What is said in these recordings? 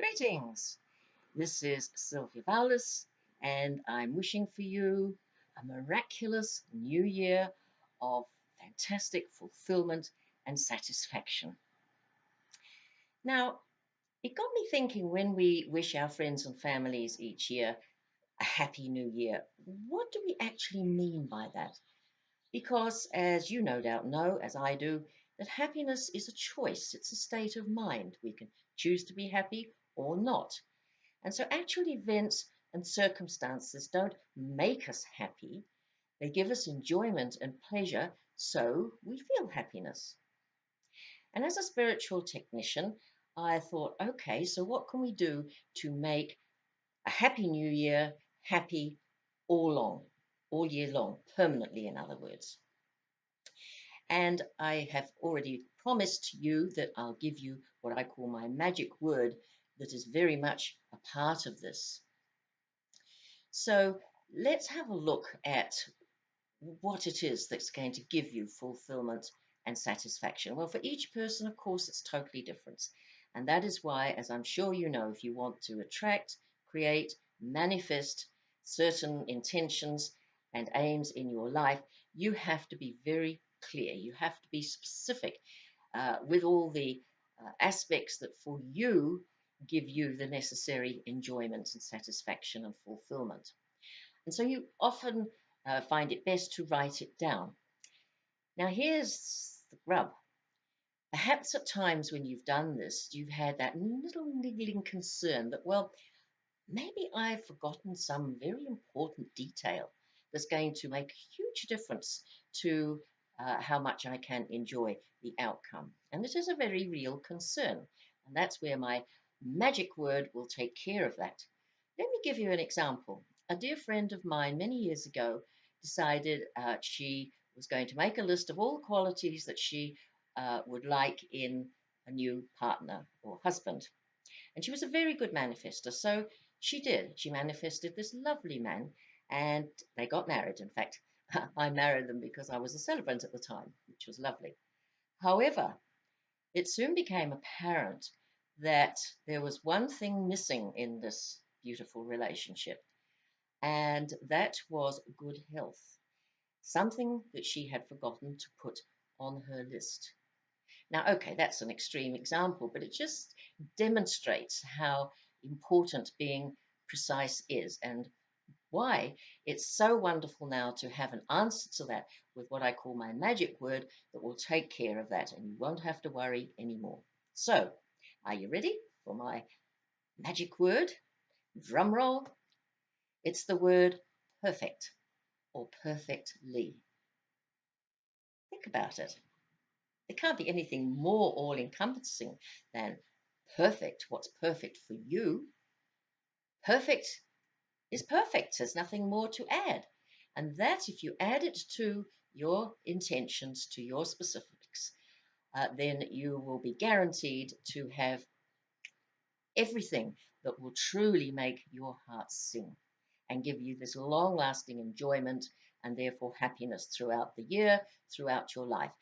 Greetings. This is Sylvia Vowles, and I'm wishing for you a miraculous new year of fantastic fulfillment and satisfaction. Now, it got me thinking when we wish our friends and families each year a happy new year, what do we actually mean by that? Because, as you no doubt know, as I do, that happiness is a choice, it's a state of mind. We can choose to be happy or not. And so, actual events and circumstances don't make us happy, they give us enjoyment and pleasure, so we feel happiness. And as a spiritual technician, I thought, okay, so what can we do to make a happy new year happy all year long, permanently, in other words? And I have already promised you that I'll give you what I call my magic word that is very much a part of this. So let's have a look at what it is that's going to give you fulfillment and satisfaction. Well, for each person, of course, it's totally different. And that is why, as I'm sure you know, if you want to attract, create, manifest certain intentions and aims in your life, you have to be very clear. You have to be specific with all the aspects that for you give you the necessary enjoyment and satisfaction and fulfillment. And so you often find it best to write it down. Now, here's the rub. Perhaps at times when you've done this, you've had that little niggling concern that, well, maybe I've forgotten some very important detail that's going to make a huge difference to how much I can enjoy the outcome. And it is a very real concern. And that's where my magic word will take care of that. Let me give you an example. A dear friend of mine many years ago decided she was going to make a list of all the qualities that she would like in a new partner or husband. And she was a very good manifester. So she did. She manifested this lovely man and they got married. In fact, I married them because I was a celebrant at the time, which was lovely. However, it soon became apparent that there was one thing missing in this beautiful relationship, and that was good health, something that she had forgotten to put on her list. Now, okay, that's an extreme example, but it just demonstrates how important being precise is and why it's so wonderful now to have an answer to that with what I call my magic word that will take care of that and you won't have to worry anymore. So, are you ready for my magic word? Drum roll. It's the word perfect or perfectly. Think about it. There can't be anything more all encompassing than perfect. What's perfect for you? Perfect is perfect. There's nothing more to add. And that, if you add it to your intentions, to your specifics, then you will be guaranteed to have everything that will truly make your heart sing and give you this long lasting enjoyment and therefore happiness throughout the year, throughout your life.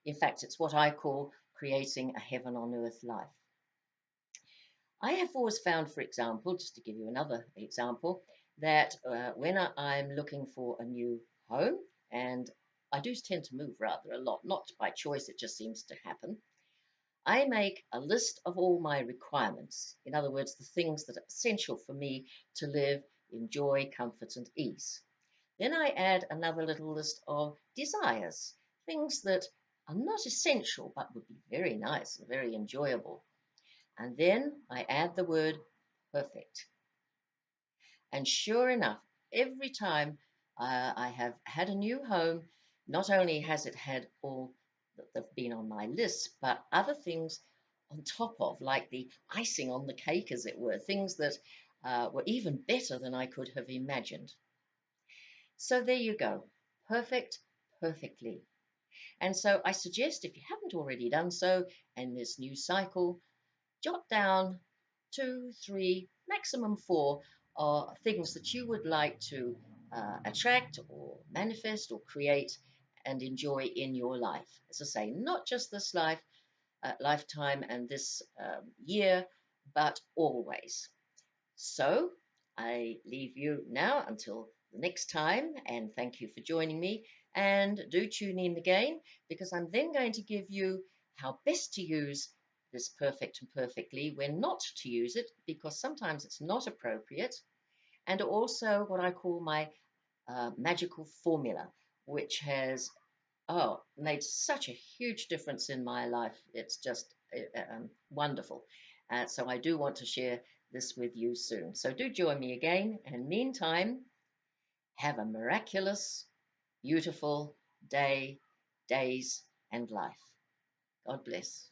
In fact, it's what I call creating a heaven on earth life. I have always found, for example, just to give you another example, that when I'm looking for a new home, and I do tend to move rather a lot, not by choice, it just seems to happen. I make a list of all my requirements. In other words, the things that are essential for me to live in joy, comfort, and ease. Then I add another little list of desires, things that are not essential but would be very nice and very enjoyable. And then I add the word perfect. And sure enough, every time I have had a new home, not only has it had all that have been on my list, but other things on top of, like the icing on the cake, as it were, things that were even better than I could have imagined. So there you go. Perfect, perfectly. And so I suggest, if you haven't already done so, in this new cycle, jot down two, three, maximum four things that you would like to attract or manifest or create and enjoy in your life. As I say, not just this lifetime and this year, but always. So I leave you now until the next time, and thank you for joining me. And do tune in again because I'm then going to give you how best to use this perfect and perfectly, when not to use it, because sometimes it's not appropriate, and also what I call my magical formula, which has made such a huge difference in my life. It's just wonderful. So I do want to share this with you soon. So do join me again. And meantime, have a miraculous, beautiful day, days, and life. God bless.